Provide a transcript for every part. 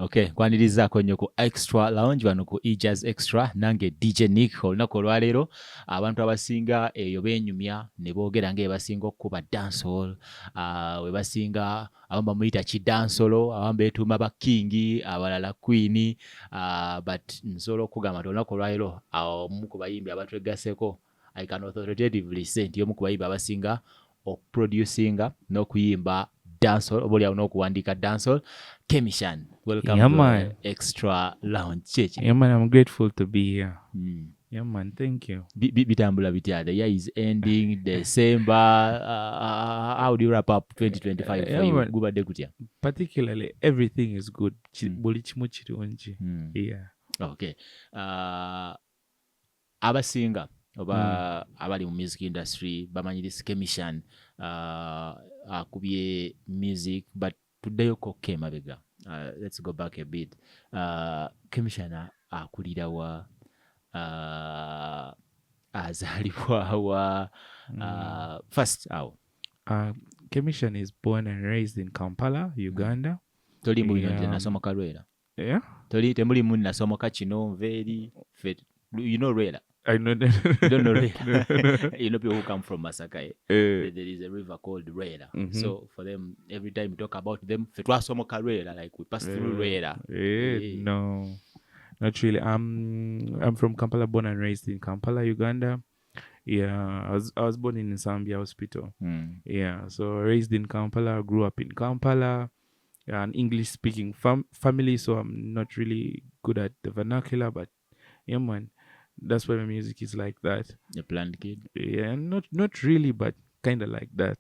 Okay, kwanirizaako nnyo ku Xtra Lounge wano ku eJazz Extra nange DJ Nick olunaku olwaleero abantu abasinga eyo beenyumya ne boogera nga ebasinga okuba dancehall we basinga abamu bamuyita kidansolo abamu beetuuma ba King abalala Queen but nsobola okugamba nti olunaku olwaleero omu ku bayimbi abatwegaseko I can authoritatively say nti omu ku bayimbi abasinga okuproducinga n'okuyimba dancehall oba oliawo n'okuwandiika dancehall Kemishan. Welcome to Xtra Lounge. Cheche. Yeah, man, I'm grateful to be here. Yeah, man, thank you. Bitambula bitya. The year is ending, December. How do you wrap up 2025 for you? Gubadde kutya? Particularly, everything is good. Yeah. Okay. Abasinga oba abali mu music industry bamanyirisi Kemishan akubye music but tuddeyo kokke mabega. Let's go back a bit. Kemishan akulira wa azalibwa wa first how Kemishan is born and raised in Kampala, Uganda. Toli mu nasomoka Rwera. Yeah. Toli temuli mu nasomoka kino very you know Rwera. I know that. You don't know Rwera. You know people who come from Masaka. There is a river called Rwera. So for them, every time we talk about them, Rwera, like we pass through Rwera. No, not really. I'm from Kampala, born and raised in Kampala, Uganda. Yeah, I was born in Zambia Hospital. Yeah, so raised in Kampala, grew up in Kampala. An English-speaking family, so I'm not really good at the vernacular, but yeah, man. That's why my music is like that. A planned kid? Yeah, not really, but kind of like that.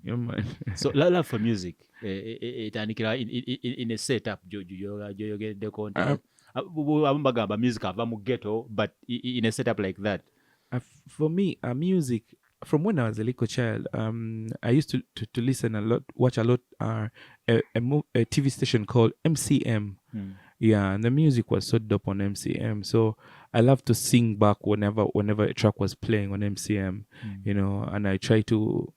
Yeah, man. So, love for music. In a setup, you get the content. Music ghetto, but in a setup like that. For me, music, from when I was a little child, I used to listen a lot, watch a lot, a TV station called MCM. Yeah, and the music was so dope on MCM. So I love to sing back whenever a track was playing on MCM, you know, and I try to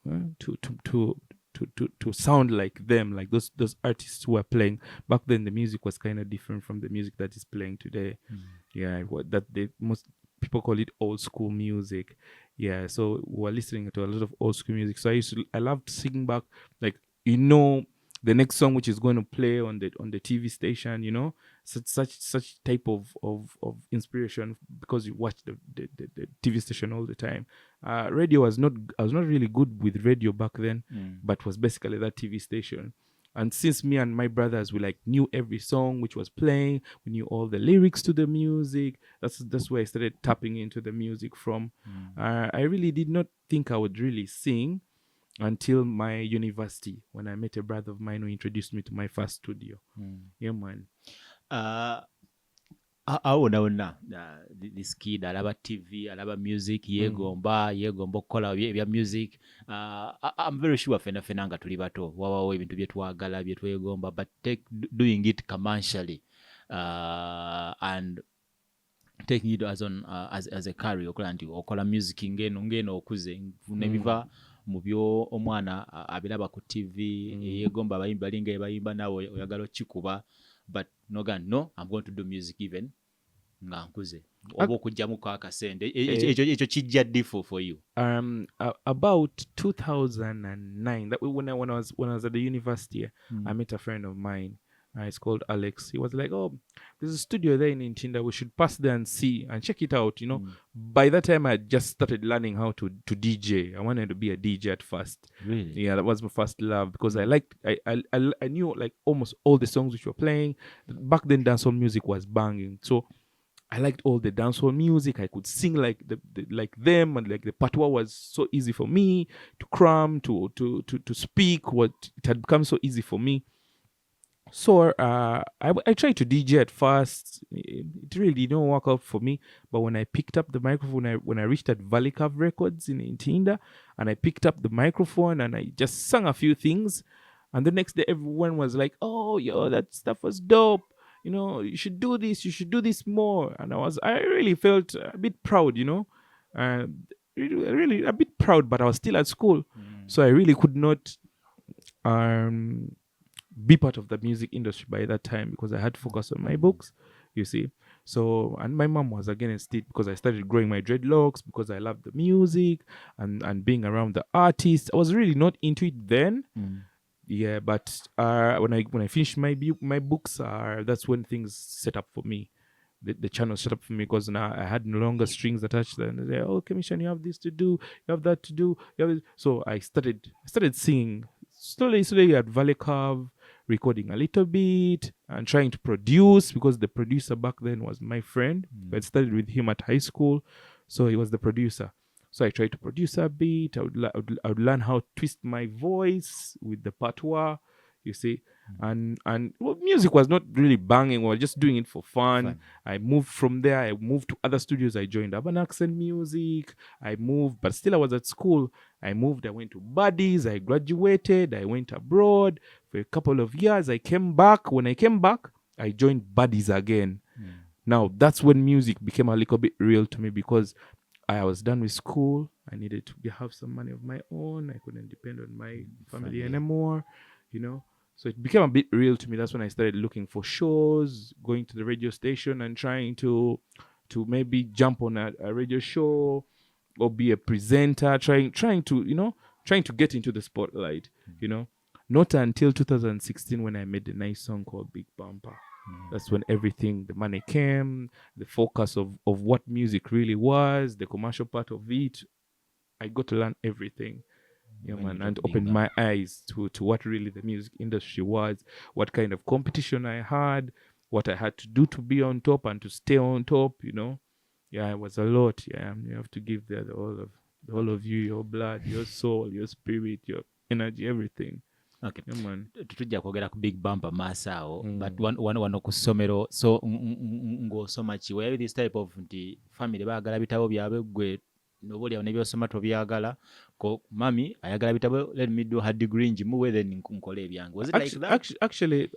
sound like them, like those artists who are playing back then. The music was kind of different from the music that is playing today. Yeah, most people call it old school music. Yeah, so we're listening to a lot of old school music. So I loved singing back, like, you know, the next song which is going to play on the TV station, you know, such type of inspiration, because you watch the TV station all the time. Radio I was not really good with radio back then, but was basically that TV station. And since me and my brothers, we like knew every song which was playing, we knew all the lyrics to the music. That's where I started tapping into the music from. I really did not think I would really sing until my university, when I met a brother of mine who introduced me to my first studio. Yeah, man. Awona this kid alaba TV, alaba music, yegomba okukola ebya music. I'm very sure fena nga tuli bato wawawo ebintu bye twagala bye twegomba, but doing it commercially and taking it as a career, okola nti okola music ngeno okuze nebiva mu byo omwana abiraba ku TV yegomba abayimbi balinga ebayimba nawe oyagala okikuba, but no, I'm going to do music even nga nkuze oba okujjamu kwa kasende ekyo kijja different for you. About 2009, that when I was at the university, I met a friend of mine. It's called Alex. He was like, "Oh, there's a studio there in Ntinda. We should pass there and see and check it out." You know, by that time I just started learning how to DJ. I wanted to be a DJ at first. Really? Yeah, that was my first love, because I knew like almost all the songs which were playing. Back then, dancehall music was banging, so I liked all the dancehall music. I could sing like like them, and like the patois was so easy for me to cram, to speak. It had become so easy for me. So I tried to DJ at first. It really didn't work out for me. But when I picked up the microphone, when I reached at Valley Cave Records in Ntinda, and I picked up the microphone and I just sang a few things, and the next day everyone was like, "Oh, yo, that stuff was dope. You know, you should do this. You should do this more." And I really felt a bit proud, you know, really a bit proud. But I was still at school, so I really could not be part of the music industry by that time because I had focus on my books, you see. So, and my mom was against it because I started growing my dreadlocks because I loved the music and being around the artists. I was really not into it then. Yeah, but when I finished my books, that's when things set up for me. The channel set up for me because now I had no longer strings attached. And they say, "Oh, Kemishan, you have this to do, you have that to do." So I started singing slowly at Valley Curve, recording a little bit and trying to produce because the producer back then was my friend. I studied with him at high school, so he was the producer. So I tried to produce a bit. I would learn how to twist my voice with the patois, you see. And well, music was not really banging. We were just doing it for fun. I moved from there. I moved to other studios. I joined Urban Accent Music. I moved, but still I was at school. I moved. I went to Buddies. I graduated. I went abroad for a couple of years. I came back. When I came back, I joined Buddies again. Now that's when music became a little bit real to me because I was done with school. I needed to have some money of my own. I couldn't depend on my family anymore, you know. So it became a bit real to me. That's when I started looking for shows, going to the radio station and trying to maybe jump on a radio show or be a presenter, trying to get into the spotlight, you know. Not until 2016 when I made a nice song called Big Bumpa. That's when the money came, the focus of what music really was, the commercial part of it. I got to learn everything. Yeah, man, and opened my eyes to what really the music industry was, what kind of competition I had, what I had to do to be on top and to stay on top, you know. Yeah, it was a lot. Yeah, you have to give the whole of you, your blood, your soul, your spirit, your energy, everything. Okay. Yeah, man. Tujja kwogera ku Big Bumpa maaso awo, but wano ku ssomero, so ng'osoma ki? Were you this type of nti family baagala bitabo byabwe gwe nobolyawo nebyosoma tobyagala, ko mami ayagala bitabo, let me do her degree njimuwe then nkole ebyange? Was it like that? Actually,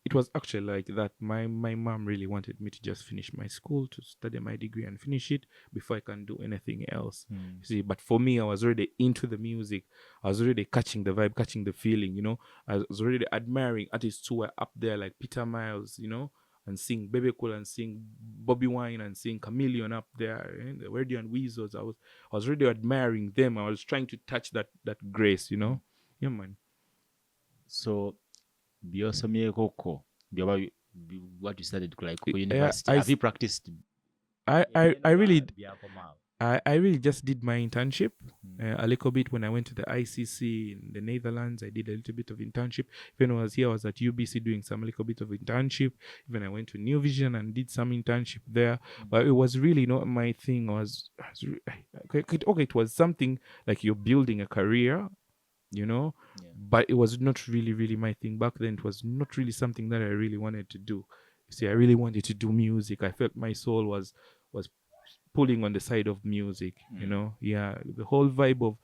it was actually like that. My mom really wanted me to just finish my school, to study my degree and finish it before I can do anything else. You see, but for me, I was already into the music. I was already catching the vibe, catching the feeling, you know. I was already admiring artists who were up there like Peter Miles, you know, and seeing Bebe Cool and seeing Bobby Wine and seeing Chameleon up there, the Radio and Weasels. I was already admiring them. I was trying to touch that grace, you know. Yeah, man. So byosomyeko ko byoba what you studied like ku university, have you practiced? I really just did my internship a little bit when I went to the ICC in the Netherlands. I did a little bit of internship. When I was here, I was at UBC doing some little bit of internship. Even I went to New Vision and did some internship there. But it was really not my thing. It was something like you're building a career, you know, but it was not really my thing back then. It was not really something that I really wanted to do. You see, I really wanted to do music. I felt my soul was pulling on the side of music, you know. Yeah, the whole vibe of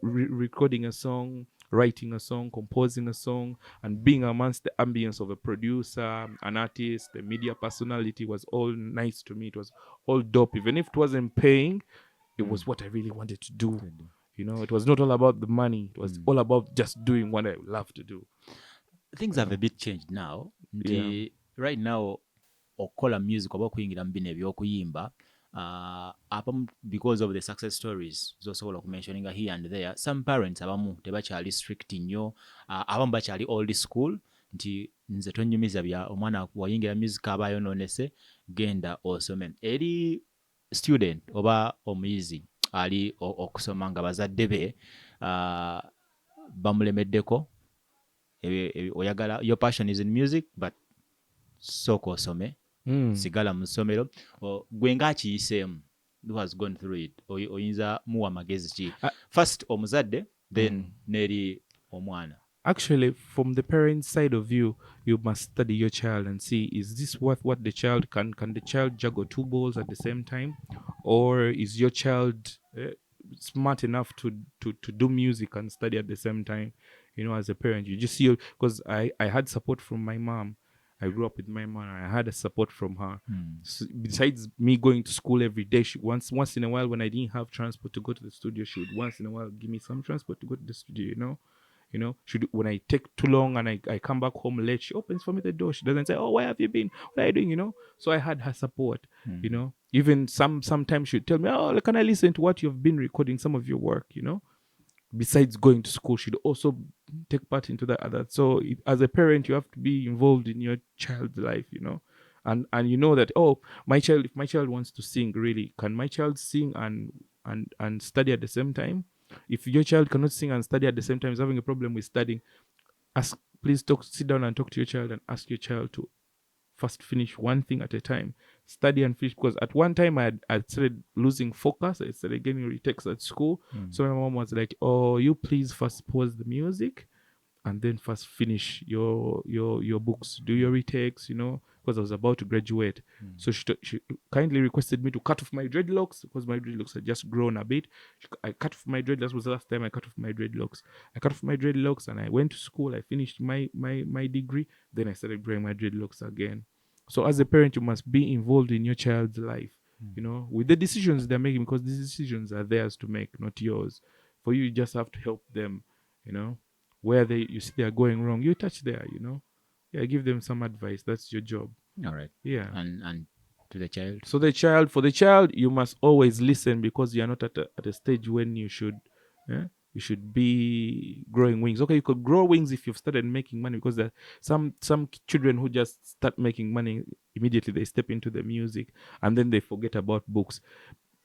recording a song, writing a song, composing a song, and being amongst the ambience of a producer, an artist, a media personality was all nice to me. It was all dope. Even if it wasn't paying, it was what I really wanted to do. You know, it was not all about the money. It was all about just doing what I love to do. Things have a bit changed now. Right now, okola music oba okuyingira mu bino ebyokuyimba, because of the success stories zosobola okumentioninga here and there, some parents abamu tebakyali strict nnyo, abamu bakyali old school nti nze tonyumiza bya omwana wayingira music aba ayonoonese, genda osome. Eri student oba omuyizi ali okusoma nga bazadde be bamulemeddeko, oyagala, your passion is in music but sooka osome, sigala mu ssomero, gwe ng'akiyiseemu, who has gone through it, oyinza muwa magezi ki? First omuzadde, then neri omwana. Actually, from the parents' side of you must study your child and see, is this what the child can the child juggle two balls at the same time, or is your child smart enough to do music and study at the same time? You know, as a parent, you just see, because I had support from my mom. I grew up with my mom. I had a support from her. So besides me going to school every day, she once in a while when I didn't have transport to go to the studio, she would once in a while give me some transport to go to the studio, you know. When I take too long and I come back home late, she opens for me the door. She doesn't say, "Oh, where have you been? What are you doing?" So I had her support. Even sometimes she'd tell me, "Oh, can I listen to what you've been recording, some of your work?" Besides going to school, she'd also take part into that other. So as a parent, you have to be involved in your child's life. And you know that, oh, if my child wants to sing, really, can my child sing and study at the same time? If your child cannot sing and study at the same time, is having a problem with studying, please sit down and talk to your child and ask your child to first finish one thing at a time, study and finish. Because at one time I started losing focus. I started getting retakes at school. So my mom was like, "Oh, you please first pause the music and then first finish your books, do your retakes, because I was about to graduate." So she kindly requested me to cut off my dreadlocks, because my dreadlocks had just grown a bit. I cut off my dreadlocks. That was the last time I cut off my dreadlocks. I cut off my dreadlocks and I went to school. I finished my degree. Then I started growing my dreadlocks again. So as a parent, you must be involved in your child's life, with the decisions they're making, because these decisions are theirs to make, not yours. For you just have to help them, where you see they're going wrong, you touch there, yeah, give them some advice. That's your job. All right. Yeah. And to the child. So for the child, you must always listen, because you're not at a stage when you should be growing wings. Okay, you could grow wings if you've started making money, because there are some children who just start making money immediately. They step into the music and then they forget about books.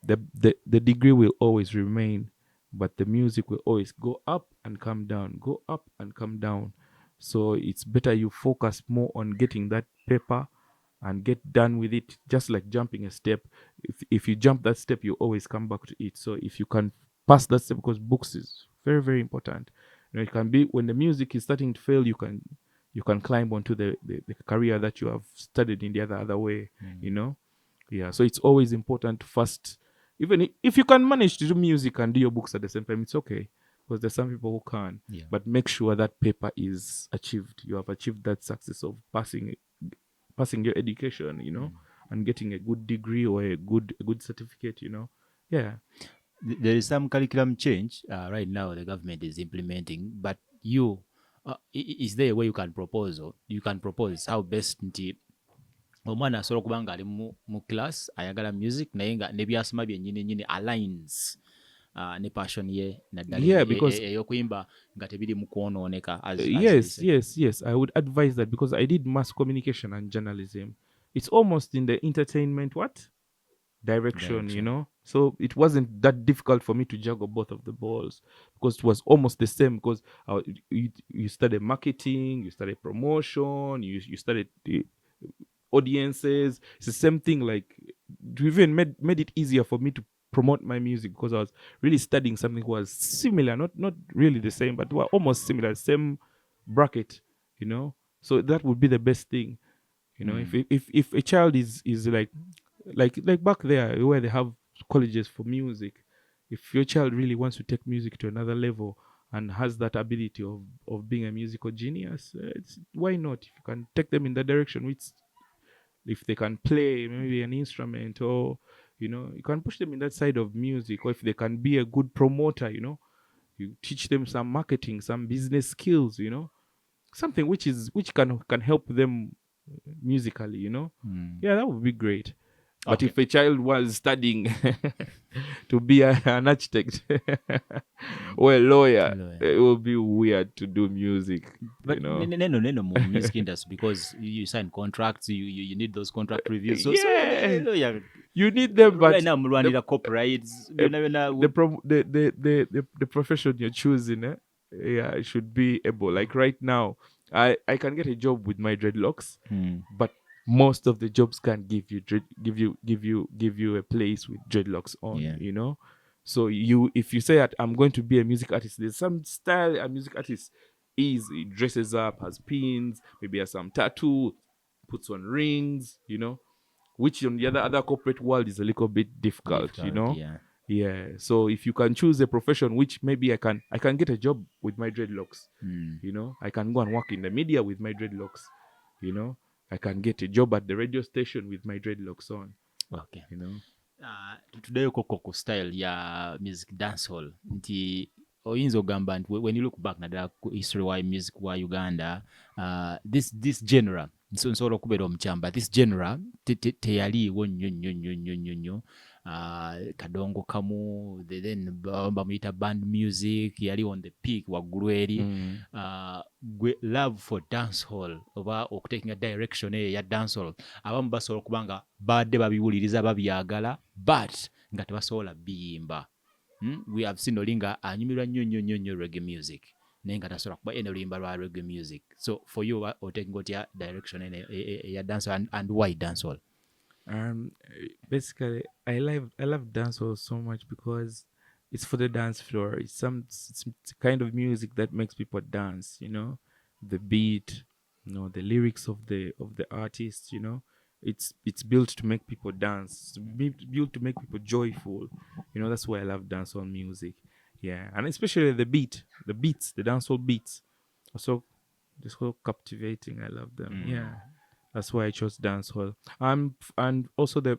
The degree will always remain, but the music will always go up and come down, go up and come down. So it's better you focus more on getting that paper and get done with it, just like jumping a step. If you jump that step, you always come back to it. So if you can pass that step, because books is very, very important. It can be when the music is starting to fail, you can climb onto the career that you have studied in the other way. Yeah. So it's always important to first, even if you can manage to do music and do your books at the same time, it's okay, because there's some people who can. Yeah. But make sure that paper is achieved. You have achieved that success of passing your education, and getting a good degree or a good certificate. Yeah. There is some curriculum change right now the government is implementing, but is there a way you can propose, or you can propose how best nti omwana asobola okuba nga ali mu class ayagala music naye nga nebyasoma byennyini aligns ne passion ye naddala Yeah, because ey'okuyimba nga tebiri mu kwonooneka. Yes, I would advise that, because I did mass communication and journalism. It's almost in the entertainment direction. So it wasn't that difficult for me to juggle both of the balls, because it was almost the same. Because you studied marketing, you studied promotion, you studied the audiences. It's the same thing. Like, it even made it easier for me to promote my music, because I was really studying something that was similar, not really the same, but were almost similar, same bracket. So that would be the best thing. If a child is like back there where they have colleges for music, if your child really wants to take music to another level and has that ability of being a musical genius, why not? If you can take them in that direction, which if they can play maybe an instrument, or you can push them in that side of music. Or if they can be a good promoter, you teach them some marketing, some business skills, something which can help them musically, Yeah, that would be great. But Okay. if a child was studying to be an architect or a lawyer, it would be weird to do music. But neno mu music industry, because you sign contracts, you need those contract reviews. So you need them, but right now mulwanira copyrights the profession you're choosing, it should be able. Like right now, I can get a job with my dreadlocks, but most of the jobs can't give you a place with dreadlocks on. Yeah. So if you say that I'm going to be a music artist, there's some style a music artist is. He dresses up, has pins, maybe has some tattoo, puts on rings, which on the other corporate world is a little bit difficult. Yeah. So if you can choose a profession which maybe I can get a job with my dreadlocks, I can go and work in the media with my dreadlocks, I can get a job at the radio station with my dreadlocks on. Okay. Tudayoko ku style ya music dancehall nti oyinza ogamba nti when you look back naddala ku history wa music wa Uganda, this genre nsobola okubeera omukyamba, this genre teyaliiwo nnyo kadongo kamu, then bamuyita band music yali on the peak waggulu eri. Gwe love for dancehall oba okutekinga direction eyo ya dancehall abamu basobola okuba nga badde babiwuliriza babyagala but nga tebasobola biyimba. We have seen olinga anyumirwa nnyo reggae music naye nga tasobola kuba eno oluyimba lwa reggae music. So for you otekinga otya direction ya dancehall and why dancehall? Basically I love dancehall so much because it's for the dance floor. It's a kind of music that makes people dance, the beat, the lyrics of the artist, it's built to make people dance, built to make people joyful. That's why I love dancehall music. Yeah, and especially the beats, the dancehall beats are so captivating. I love them. Yeah. That's why I chose dancehall. And also the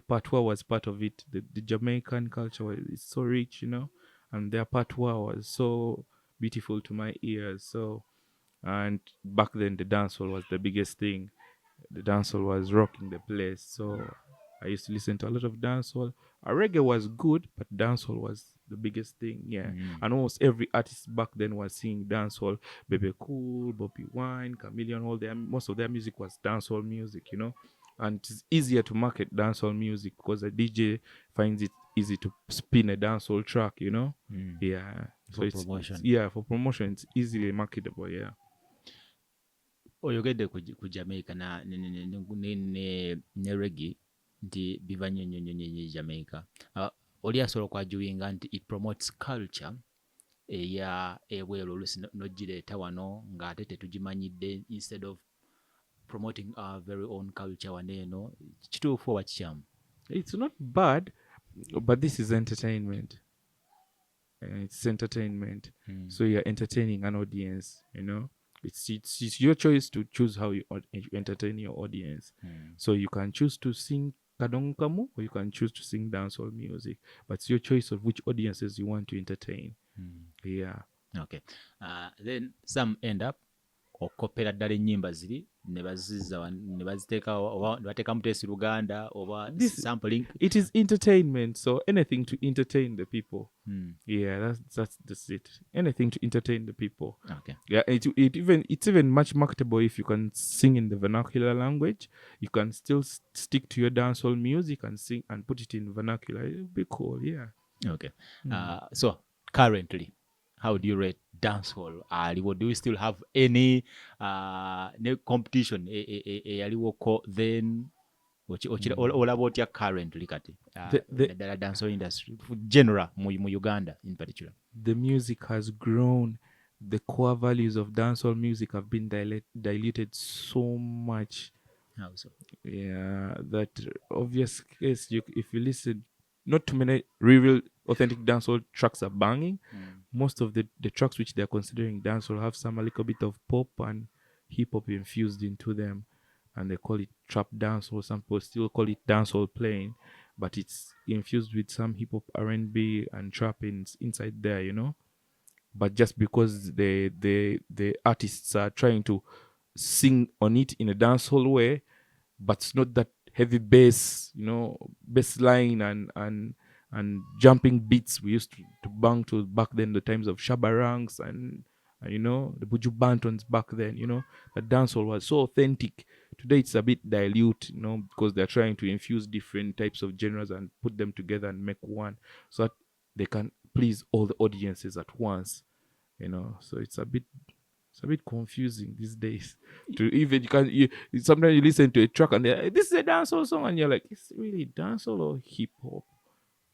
patois was part of it. The Jamaican culture is so rich, and their patois was so beautiful to my ears. So, and back then the dancehall was the biggest thing. The dancehall was rocking the place. So I used to listen to a lot of dancehall. Reggae was good, but dancehall was the biggest thing. Yeah, and almost every artist back then was singing dancehall. Bebe Cool, Bobby Wine, Chameleon, most of their music was dancehall music, and it's easier to market dancehall music because a DJ finds it easy to spin a dancehall track, Yeah, for promotion. For promotion, it's easily marketable. Yeah. Oyogedde ku Jamaica ne reggae nti biva nnyo Jamaica. Oli asobola okwajuwinga nti it promotes culture eya ebweru oluusi n'ogireeta wano ng'ate tetugimanyidde instead of promoting our very own culture wano eno. Kituufu oba kikyamu? It's not bad, but this is entertainment. It's entertainment. So you're entertaining an audience, It's your choice to choose how you entertain your audience. So you can choose to sing kadonkamu or you can choose to sing dancehall music, but it's your choice of which audiences you want to entertain. Yeah. Okay. Then some end up okopera ddala ennyimba ziri ne baziteeka oba ne bateeka mutesi Uganda oba sampling. It is entertainment, so anything to entertain the people. Yeah, that's it. Anything to entertain the people. Okay. Yeah, it's even much marketable if you can sing in the vernacular language. You can still stick to your dancehall music and sing and put it in vernacular. It'll be cool. Yeah. Okay. So currently, how do you rate dancehall? Do you still have any competition? Then olaba otya currently kati the dancehall industry general mu Uganda in particular? The music has grown. The core values of dancehall music have been diluted so much. How so? Yeah, that obvious case. If you listen, not too many real authentic dancehall tracks are banging. Most of the tracks which they're considering dancehall have a little bit of pop and hip hop infused into them, and they call it trap dancehall. Some people still call it dancehall playing, but it's infused with some hip hop, R&B, and trap inside there, But just because the artists are trying to sing on it in a dancehall way, but it's not that heavy bass, bass line and jumping beats we used to bang to back then, the times of Shabarangs and the Buju Bantons back then, the dancehall was so authentic. Today it's a bit dilute, because they're trying to infuse different types of genres and put them together and make one so that they can please all the audiences at once, so it's a bit confusing these days. Sometimes you listen to a track and they're like, this is a dancehall song, and you're like, it's really dancehall or hip hop?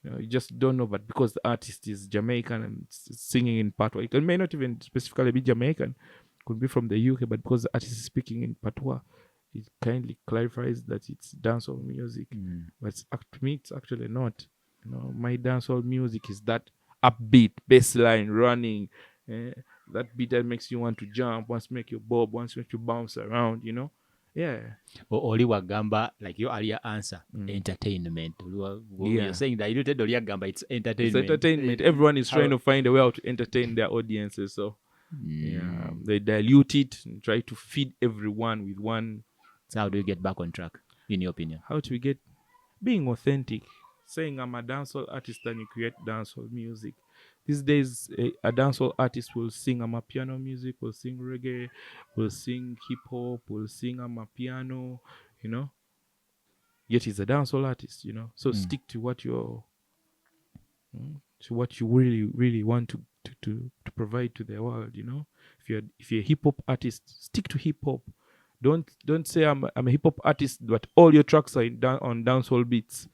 You just don't know. But because the artist is Jamaican and singing in patois, it may not even specifically be Jamaican, could be from the UK, but because the artist is speaking in patois, it kindly clarifies that it's dancehall music. But to me, it's actually not. My dancehall music is that upbeat bass line running, that beat that makes you want to jump, wants to make you bob, wants to make you bounce around, Yeah. Oli wagamba, like your earlier answer, entertainment. You're saying diluted oli wagamba, it's entertainment. It's entertainment. Everyone is trying to find a way how to entertain their audiences. So they dilute it and try to feed everyone with one. So how do you get back on track, in your opinion? How do we get being authentic? Saying I'm a dancehall artist and you create dancehall music. These days, a dancehall artist will sing piano music, will sing reggae, will sing hip hop, will sing piano, Yet he's a dancehall artist, So stick to what to what you really, really want to provide to the world, If you're a hip hop artist, stick to hip hop. Don't say I'm a hip hop artist, but all your tracks are on dancehall beats.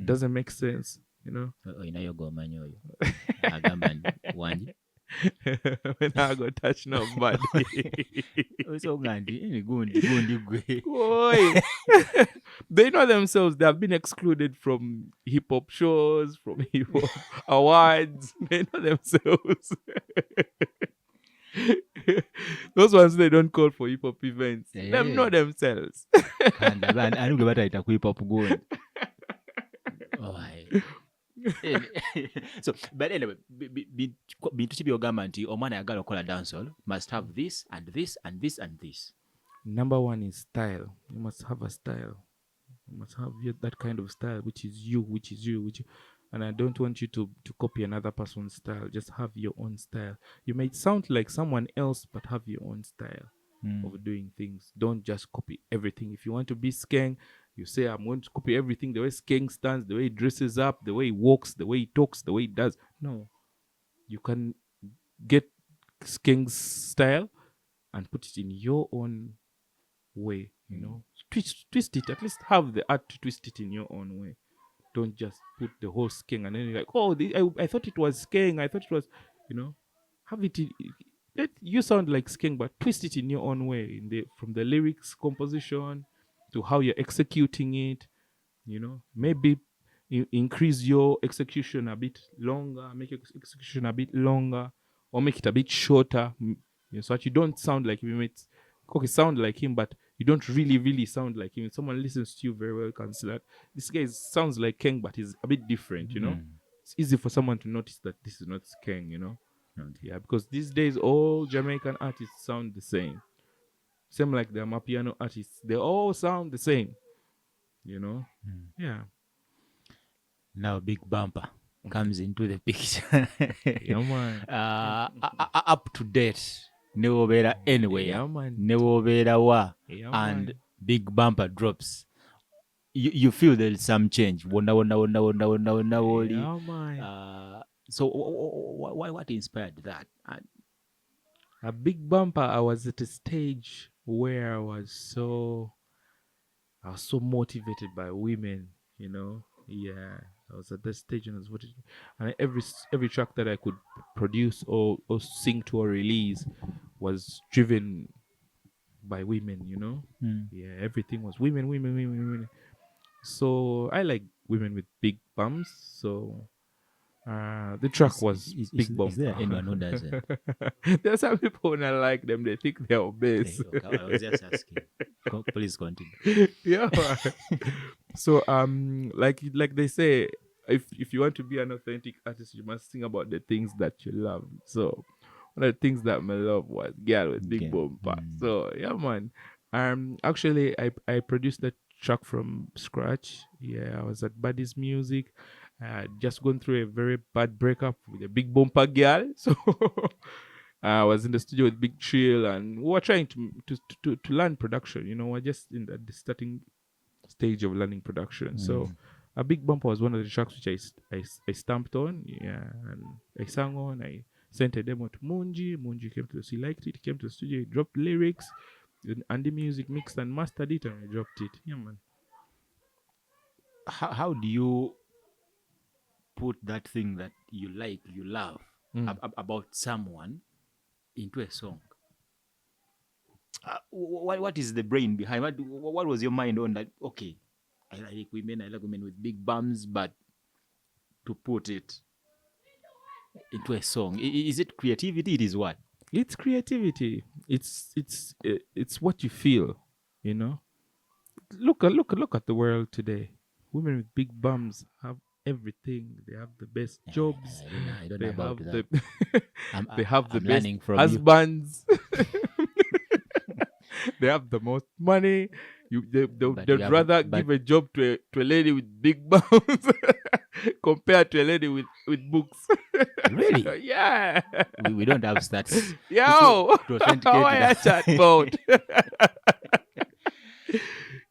Doesn't make sense. Inayogomanyi oyo agamba wangi when I go touch nobody. osonga nti gundi gwe. Boy, they know themselves. They have been excluded from hip hop shows, from hip hop awards. They know themselves. Those ones they don't call for hip hop events. Them know themselves. Ani gwe batayita ku hip hop gundi. So, but anyway, bintu ki byogamba nti omwana ayagala okukola dancehall must have this and this and this and this. Number one is style. You must have a style. You must have that kind of style, which is you. And I don't want you to copy another person's style. Just have your own style. You might sound like someone else, but have your own style of doing things. Don't just copy everything. If you want to be Skeng, you say, I'm going to copy everything, the way Skeng stands, the way he dresses up, the way he walks, the way he talks, the way he does. No. You can get Skeng's style and put it in your own way, Twist it. At least have the art to twist it in your own way. Don't just put the whole Skeng and then you're like, oh, I thought it was Skeng. I thought it was, have it let you sound like Skeng, but twist it in your own way, from the lyrics composition to how you're executing it, maybe increase your execution a bit longer, make your execution a bit longer, or make it a bit shorter, so that you don't sound like him. It's okay, sound like him, but you don't really, really sound like him. If someone listens to you very well, can see that this guy sounds like Keng, but he's a bit different, It's easy for someone to notice that this is not Keng, Yeah, because these days all Jamaican artists sound the same. Same like the Amapiano artists. They all sound the same, Yeah. Now Big Bumpa comes into the picture. Yeah, man. Up to date. Never better anywhere. Yeah, man. Never better wa. Yeah, And man. Big Bumper drops. You feel there is some change. Wonder. Yeah, man. So what inspired that? A Big Bumper, I was at a stage where I was so motivated by women, Yeah, I was at that stage and I was motivated. And every track that I could produce or sing to or release was driven by women, Yeah, everything was women. So I like women with big bums. So the track was Big Bumper. Is there anyone who does it? There's some people when I like them, they think they're obese. Okay, I was just asking. Please continue. Yeah. So like they say, if you want to be an authentic artist, you must sing about the things that you love. So one of the things that I love was Girl with Big Bumper. So yeah, man. Actually I produced that track from scratch. Yeah, I was at Buddy's Music. I had just gone through a very bad breakup with a Big Bumper girl. So I was in the studio with Big Trill and we were trying to learn production. We're just in the starting stage of learning production. So a Big Bumper was one of the tracks which I stamped on. Yeah, and I sang on. I sent a demo to Mun G. Mun G came to he liked it. He came to the studio. He dropped lyrics. And the music mixed and mastered it, and I dropped it. Yeah, man. How do you put that thing that you like, you love about someone into a song? What is the brain behind? What was your mind on that? Okay, I like women with big bums, but to put it into a song, is it creativity? It is what? It's creativity. It's what you feel, you know. Look at the world today. Women with big bums have everything. They have the best jobs. I don't know They about have that. the I'm, they have the I'm best learning from you. husbands. They have the most money. But They'd you have, rather but give a job to a lady with big bums compared to a lady with books. really, Yeah. we don't have stats Yo, to authenticate how I that. chat about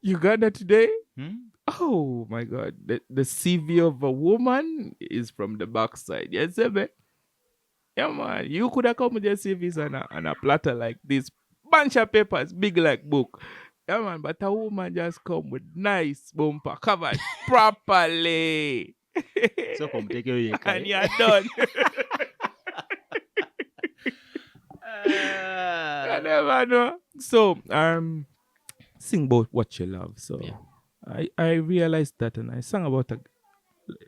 Uganda today? Hmm? Oh my God, the CV of a woman is from the backside. Yes, man. Yeah, man. You could have come with your CVs on a platter like this, bunch of papers, big like book. Yeah, man. But a woman just come with nice bumper covered properly, So come take your and you're done. I never know. So, sing about what you love. So, Yeah. I realized that, and I sang about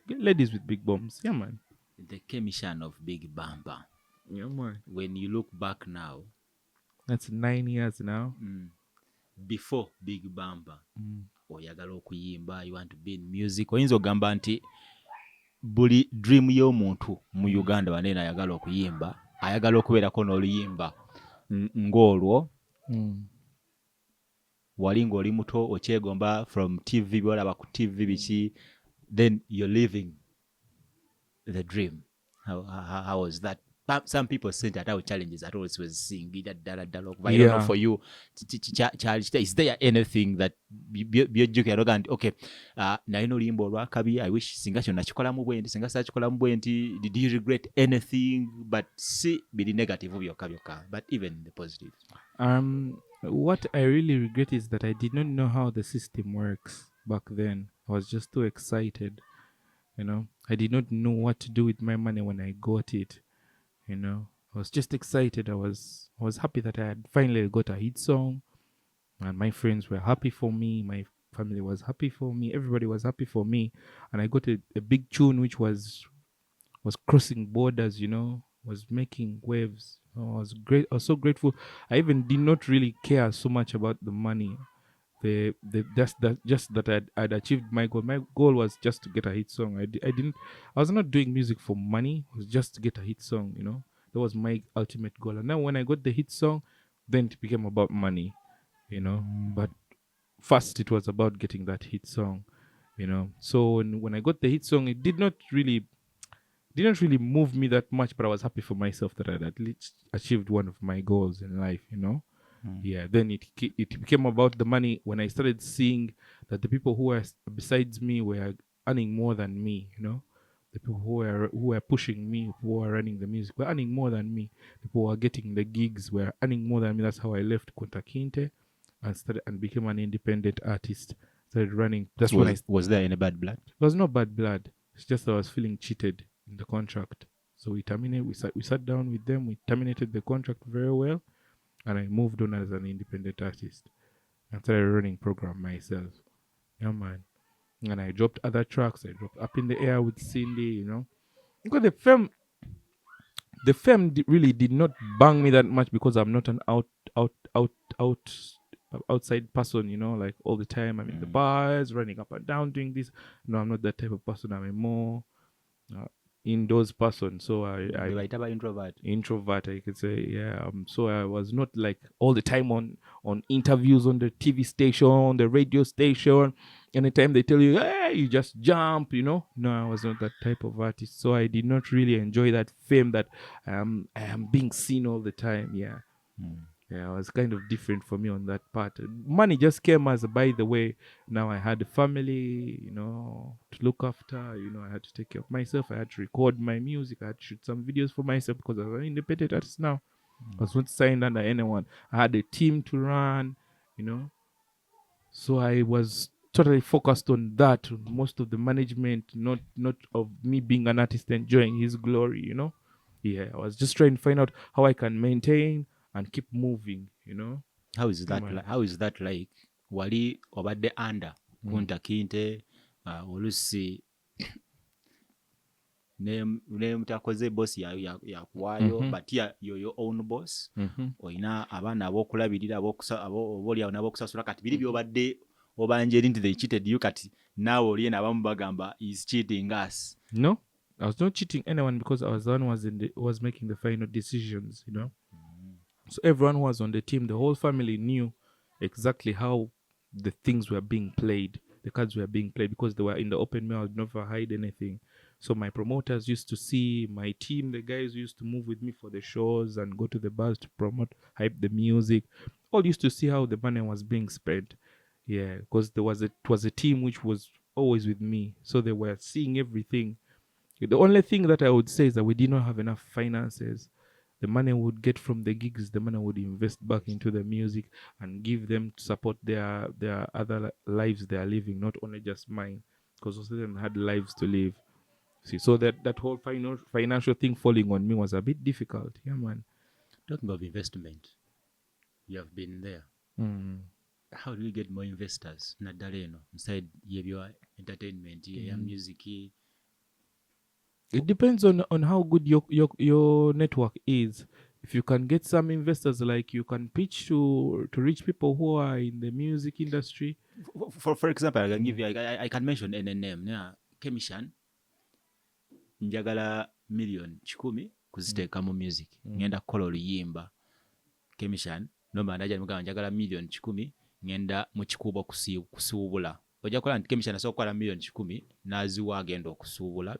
ladies with big bums. Yeah, man. The Kemishan of Big Bumpa. Yeah, man. When you look back now, That's 9 years now. before Big Bumpa, Mm. oyagala okuyimba, you want to be in music, oyinza ogamba nti buli dream y'omuntu mu Uganda banene ayagala okuyimba, ayagala okubeerako n'oluyimba ng'olwo. Wali ng'oli muto okyegomba from TV, byolaba ku TV biki, then you're living the dream. How was that? Some people say that our challenges at all was singing that dialogue. I don't know for you. Is there anything that you're joking? Okay, na ino limbo olwakabi, I wish singa kyonna kikolamu bwenti, singa sakikolamu bwenti. Did you regret anything? But see, be the negative of your but even the positive. What I really regret is that I did not know how the system works back then. I was just too excited, you know. I did not know what to do with my money when I got it, you know. I was just excited. I was happy that I had finally got a hit song, and my friends were happy for me. My family was happy for me. Everybody was happy for me, and I got a big tune which was crossing borders, you know, was making waves. I was great. I was so grateful. I even did not really care so much about the money. The just that I'd achieved my goal. My goal was just to get a hit song. I was not doing music for money. It was just to get a hit song, you know. That was my ultimate goal. And now when I got the hit song, then it became about money, you know. But first it was about getting that hit song, you know. So when I got the hit song, it didn't really move me that much, but I was happy for myself that I'd at least achieved one of my goals in life, you know. Yeah, then it became about the money when I started seeing that the people who were besides me were earning more than me, you know. The people who were pushing me, who were running the music, were earning more than me. People who were getting the gigs were earning more than me. That's how I left Kunta Kinte and became an independent artist. Started running. That's when was there any bad blood? There was no bad blood. It's just I was feeling cheated in the contract. So we terminated. We sat down with them. We terminated the contract very well, and I moved on as an independent artist and started running program myself. Yeah, man. And I dropped other tracks. I dropped Up in the Air with Cindy, you know. Because the film really did not bang me that much because I'm not an outside person, you know, like all the time I'm in the bars, running up and down, doing this. No, I'm not that type of person. I'm a more indoors person. So I introvert, I could say. Yeah. So I was not like all the time on interviews on the TV station, on the radio station. Anytime they tell you, hey, you just jump, you know. No, I was not that type of artist. So I did not really enjoy that fame that I am being seen all the time. Yeah. Yeah, it was kind of different for me on that part. Money just came as a by the way. Now I had a family, you know, to look after. You know, I had to take care of myself. I had to record my music. I had to shoot some videos for myself because I was an independent artist now. I was not signed under anyone. I had a team to run, you know. So I was totally focused on that. Most of the management, not of me being an artist enjoying his glory, you know. Yeah, I was just trying to find out how I can maintain and keep moving, you know. How is that like? Wali obadde under Kunta Kinte, olusi ne mutakoze boss yakuwaayo but you're your own boss olina abaana ab'okulabirira obaolyawo n'ab'okusasula kati biri byobadde obanja eri nti they cheated you kati naawe oli n'abamu bagamba is cheating us. No, I was not cheating anyone because I was the one who was making the final decisions, you know. So everyone who was on the team, the whole family knew exactly how the things were being played, the cards were being played, because they were in the open mail. I would never hide anything. So my promoters used to see my team, the guys who used to move with me for the shows and go to the bars to promote, hype the music, all used to see how the money was being spent. Yeah, because it was a team which was always with me. So they were seeing everything. The only thing that I would say is that we did not have enough finances. The money we would get from the gigs, the money would invest back into the music and give them to support their other lives they are living, not only just mine, because most of them had lives to live. See, so that whole financial thing falling on me was a bit difficult. Yeah, man. Talking of investment, you have been there. How do you get more investors naddala eno inside your entertainment, your music? It depends on how good your network is. If you can get some investors, like you can pitch to reach people who are in the music industry. For example, I can give you, I can mention any name. Yeah, Kemishan, njagala million 10 kuziteeka mu music. Ngenda kukola oluyimba. Kemishan, nomba ndaja mugamba njagala million 10 ngenda mu kikuubo kusuubula. Ojja kukola nti Kemishan asobola kukola million 10 n'aziwa agenda okusuubula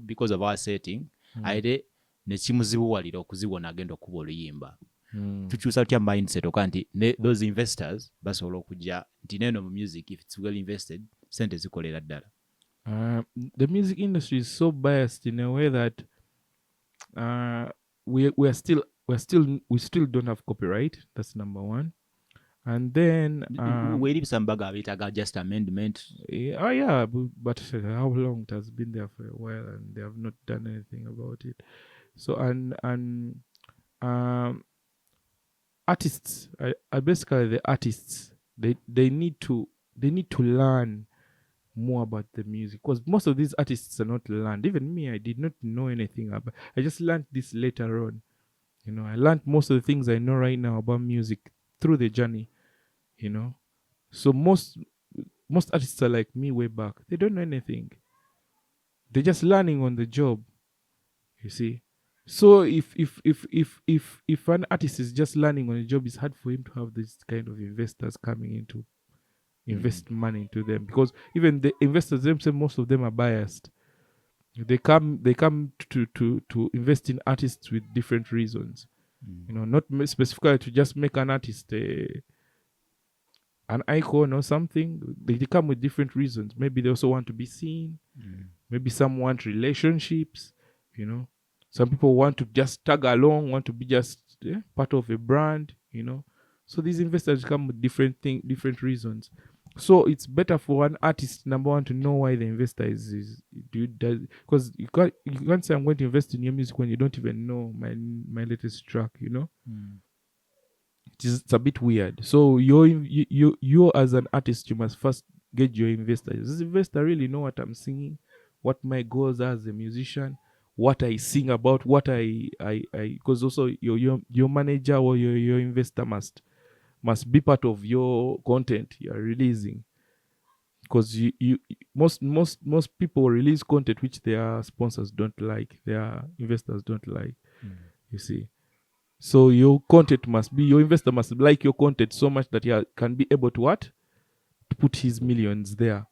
because of our setting. Aite ne kimuzibuwalira okuziwona agenda okuba oluyimba. Tukyusa tutya mindset oka nti those investors basobola okujja nti neno mu music, if it's well invested, sente zikolera ddala. The music industry is so biased in a way that we still don't have copyright. That's number one. And then where some baga bitaga just amendment. Yeah, but how long it has been there for a while and they have not done anything about it. So and artists, I basically the artists, they need to learn more about the music, because most of these artists are not learned. Even me, I did not know anything about. I just learned this later on. You know, I learned most of the things I know right now about music through the journey. You know, so most artists are like me way back. They don't know anything. They're just learning on the job. You see, so if an artist is just learning on the job, it's hard for him to have this kind of investors coming in to invest money into them, because even the investors themselves, most of them are biased. They come to invest in artists with different reasons. You know, not specifically to just make an artist an icon or something. They come with different reasons. Maybe they also want to be seen. Maybe some want relationships. You know, some people want to just tag along, want to be just part of a brand. You know, so these investors come with different reasons. So it's better for an artist, number one, to know why the investor is because you can't say I'm going to invest in your music when you don't even know my latest track. You know. It's a bit weird. So you as an artist, you must first get your investor. Does this investor really know what I'm singing, what my goals are as a musician, what I sing about, what I because also your manager or your investor must be part of your content you're releasing, because most people release content which their sponsors don't like, their investors don't like. You see. So your investor must like your content so much that he can be able to put his millions there.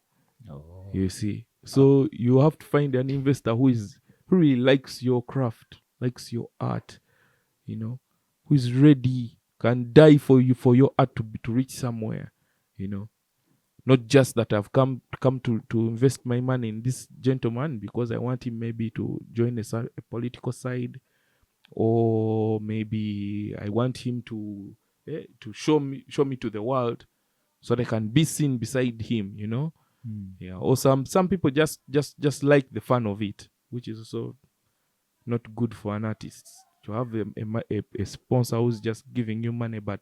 You see. So you have to find an investor who really likes your craft, likes your art, you know, who is ready, can die for you, for your art to reach somewhere, you know. Not just that I've come to invest my money in this gentleman because I want him maybe to join a political side, or maybe I want him to show me to the world so they can be seen beside him, you know. Yeah. Or some people just like the fun of it, which is also not good for an artist to have a sponsor who's just giving you money but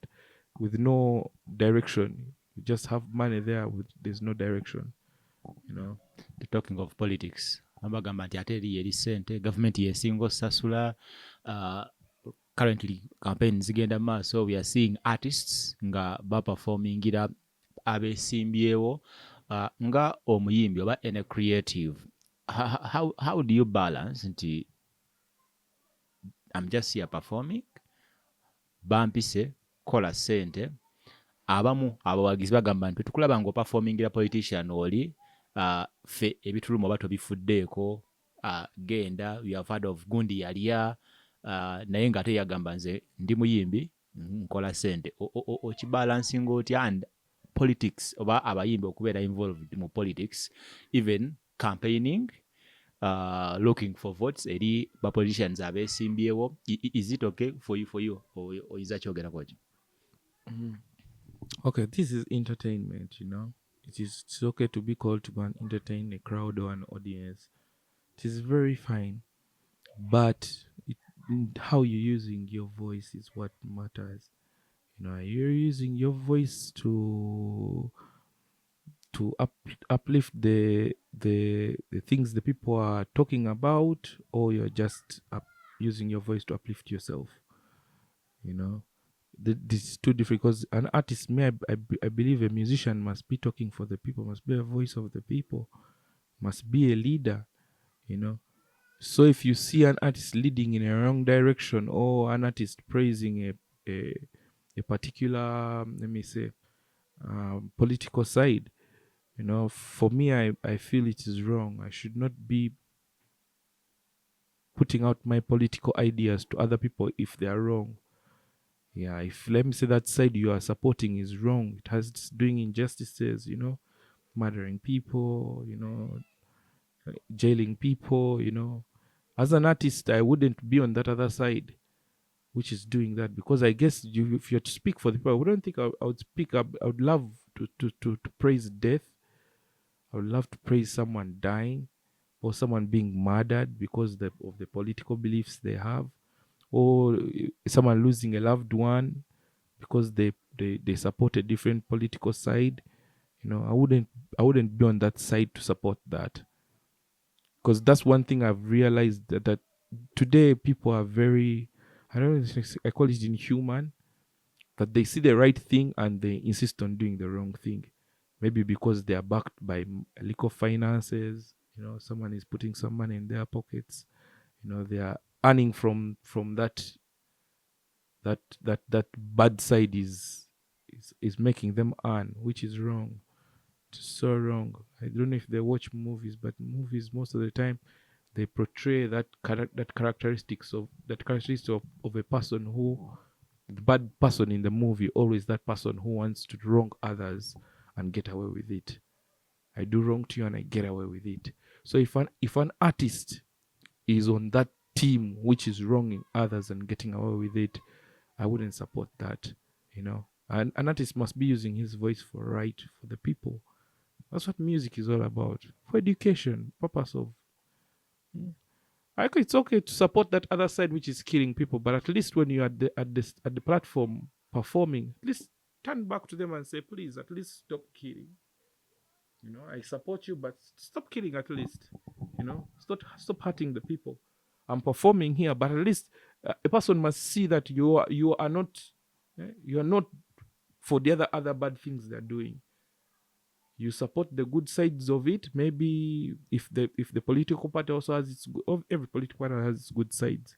with no direction. You just have money there there's no direction, you know. Talking of politics, bagamba nti ate eri ssente gavumenti yesinga osasula. Currently campaign zigenda maaso, we are seeing artists nga baperformingira abesimbyewo nga omuyimbi oba in a creative. How do you balance nti I'm just here performing, bampise kola sente, abamu abawagizi bagamba nti tukulaba nga opafomingira politician oli fe ebituluma oba tobifuddeeko, genda, you have heard of gundi yalya, naye nga ate yagamba nze ndi muyimbi nkola sente. Okibalancing otya and politics oba abayimbi okubeera involved mu politics, even campaigning, looking for votes eri ba politicians abesimbyewo. Is it okay for you oyinza kyogerako ki? Okay, this is entertainment, you know. It's okay to be called to go and entertain a crowd or an audience. It is very fine, but how you're using your voice is what matters. You know, you're using your voice to uplift the things the people are talking about, or you're just using your voice to uplift yourself. You know, this is too different, because an artist, I believe a musician must be talking for the people, must be a voice of the people, must be a leader, you know. So if you see an artist leading in a wrong direction, or an artist praising a particular, let me say, political side, you know, for me, I feel it is wrong. I should not be putting out my political ideas to other people if they are wrong. Yeah, if, let me say, that side you are supporting is wrong, it has doing injustices, you know, murdering people, you know, jailing people, you know. As an artist, I wouldn't be on that other side, which is doing that, because I guess if you're to speak for the people, I wouldn't think I would speak up. I would love to praise death. I would love to praise someone dying, or someone being murdered because of the political beliefs they have, or someone losing a loved one because they support a different political side. You know, I wouldn't be on that side to support that, because that's one thing I've realized, that today people are very, I don't know, I call it inhuman, that they see the right thing and they insist on doing the wrong thing. Maybe because they are backed by liquor finances, you know, someone is putting some money in their pockets, you know, they are earning from that bad side is making them earn, which is wrong. It's so wrong. I don't know if they watch movies, but movies most of the time they portray that characteristics of a person who, the bad person in the movie, always that person who wants to wrong others and get away with it. I do wrong to you and I get away with it. So if an artist is on that team which is wronging others and getting away with it, I wouldn't support that, you know. And an artist must be using his voice for the people. That's what music is all about. For education, purpose of. It's okay to support that other side which is killing people, but at least when you're at the platform performing, at least turn back to them and say, please, at least stop killing. You know, I support you, but stop killing at least. You know, stop hurting the people. I'm performing here, but at least a person must see that you are not for the other bad things they're doing. You support the good sides of it. Maybe if the political party also has every political party has its good sides.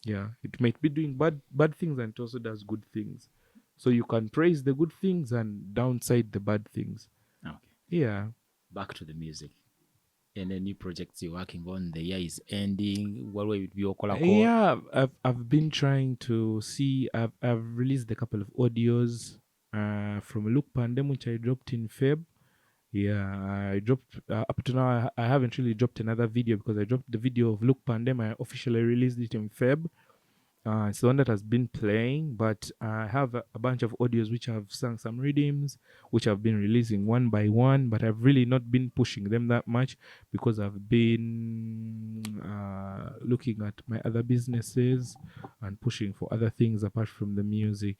Yeah, it might be doing bad things and it also does good things. So you can praise the good things and downside the bad things. Okay. Yeah. Back to the music. Any new projects you're working on? The year is ending. What will it be? Yeah, I've been trying to see. I've released a couple of audios from Look Pandem, which I dropped in Feb. Yeah, I dropped up to now. I haven't really dropped another video because I dropped the video of Look Pandem. I officially released it in Feb. It's the one that has been playing, but I have a bunch of audios which I've sung some rhythms, which I've been releasing one by one, but I've really not been pushing them that much because I've been looking at my other businesses and pushing for other things apart from the music.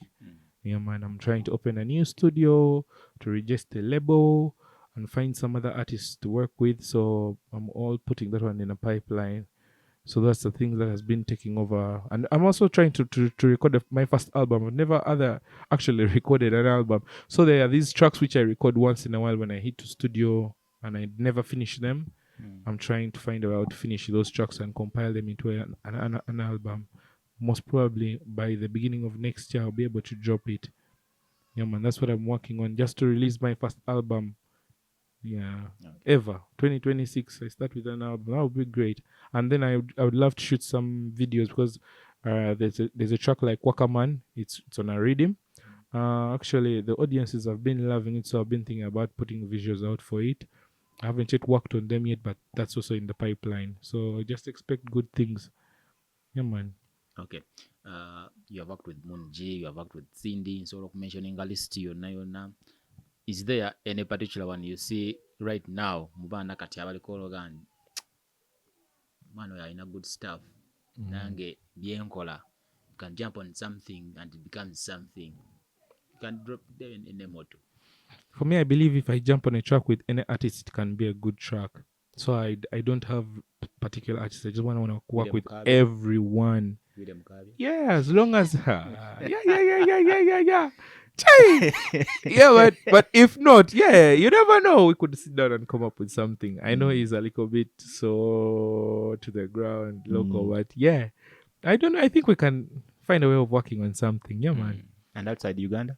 Yeah, man, I'm trying to open a new studio, to register a label, and find some other artists to work with. So I'm all putting that one in a pipeline. So that's the thing that has been taking over. And I'm also trying to record my first album. I've never other actually recorded an album. So there are these tracks which I record once in a while when I hit to studio and I never finish them. I'm trying to find out how to finish those tracks and compile them into an album. Most probably by the beginning of next year, I'll be able to drop it. Yeah, man, that's what I'm working on, just to release my first album. Yeah, ever 2026. I start with an album. That would be great. And then I would love to shoot some videos because there's a track like Wakaman. It's on a rhythm. Actually, the audiences have been loving it, so I've been thinking about putting visuals out for it. I haven't yet worked on them yet, but that's also in the pipeline. So just expect good things. Yeah, man. Okay. You have worked with Mun G, you have worked with Cindy, sort of mentioning a list yonna. Is there any particular one you see right now? Mubana kati abaliko gan man we are in a good stuff. Nange byenkola. You can jump on something and it becomes something. You can drop them in a motto. For me, I believe if I jump on a track with any artist, it can be a good track. So I don't have particular artists. I just want to work with everyone. Yeah, as long as yeah. Yeah, but if not, yeah, you never know. We could sit down and come up with something. I know he's a little bit so to the ground, local, but yeah, I don't know. I think we can find a way of working on something. Yeah, man. And outside Uganda?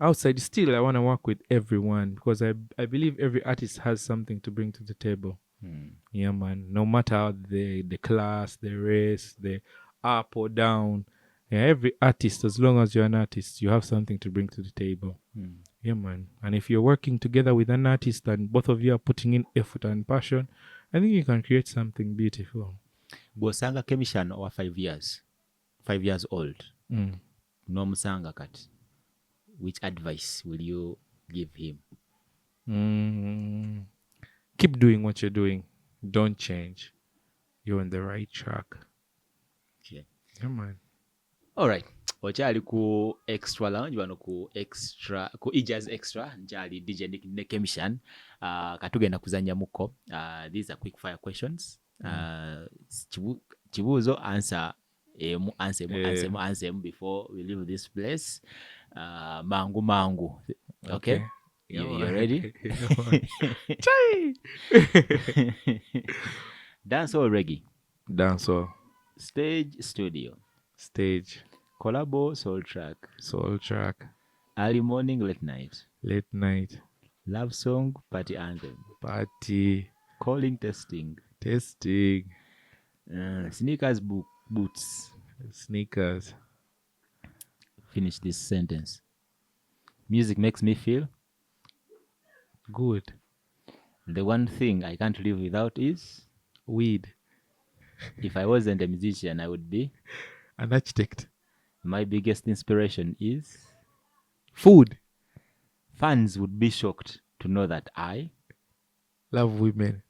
Outside, still, I want to work with everyone because I believe every artist has something to bring to the table. Yeah, man. No matter the class, the race, the up or down. Yeah, every artist, as long as you're an artist, you have something to bring to the table. Yeah, man. And if you're working together with an artist and both of you are putting in effort and passion, I think you can create something beautiful. Bw'osanga Kemishan or 5 years old, no musanga kati, which advice will you give him? Keep doing what you're doing. Don't change. You're on the right track. Okay. Yeah, man. All right. Okyali ku Xtra Lounge wano ku Ijaz Xtra nkyali DJ ne Kemishan. Katugenda kuzanya muko. These are quick fire questions. Kibuuzo answer before we leave this place. Mangu. Okay? You ready? Dancehall or reggae? Dancehall. Stage, studio. Stage. Collabo, soul track. Soul track. Early morning, late night. Late night. Love song, party anthem. Party. Calling, testing. Testing. Sneakers, boots. Sneakers. Finish this sentence. Music makes me feel good. The one thing I can't live without is weed. If I wasn't a musician, I would be an architect. My biggest inspiration is food. Fans would be shocked to know that I love women.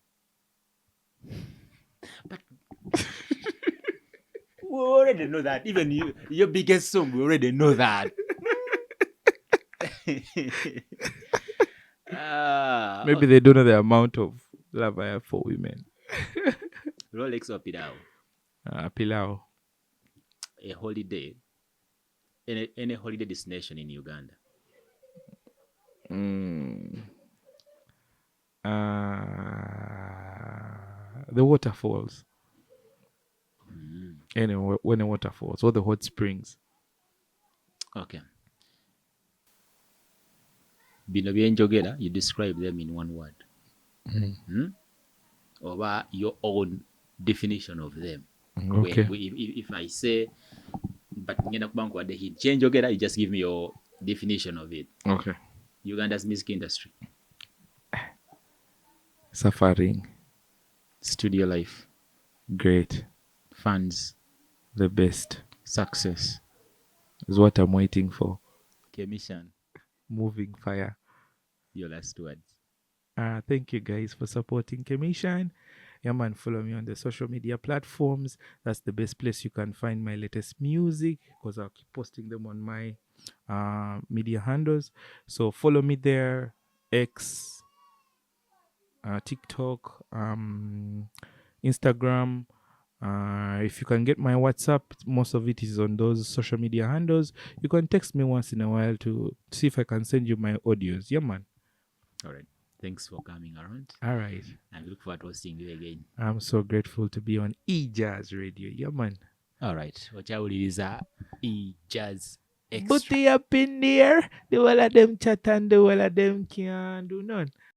But we already know that. Even your biggest song, we already know that. Maybe they don't know the amount of love I have for women. Rolex or Pilau? Pilau. A holiday. Any holiday destination in Uganda? The waterfalls. Anyway, when the waterfalls or the hot springs. Okay. Bino byenjogera, you describe them in one word. Or your own definition of them. Okay. If I say, but ngenda kubangu ade hit chenjogera, you just give me your definition of it. Okay. Uganda's music industry. Suffering. Studio life. Great. Fans. The best. Success. Is what I'm waiting for. Kemishan. Moving fire. Your last words. Thank you guys for supporting Kemishan. Yeah, man, follow me on the social media platforms. That's the best place you can find my latest music because I'll keep posting them on my media handles. So follow me there. X, TikTok, Instagram. If you can get my WhatsApp, most of it is on those social media handles. You can text me once in a while to see if I can send you my audios. Yeah, man. All right. Thanks for coming around. All right. And we look forward to seeing you again. I'm so grateful to be on E-Jazz Radio. Yeah, man. All right. Ochawuliriza E-Jazz Extra. Booty up in the air. The whole of them chat and the whole of them can't do none.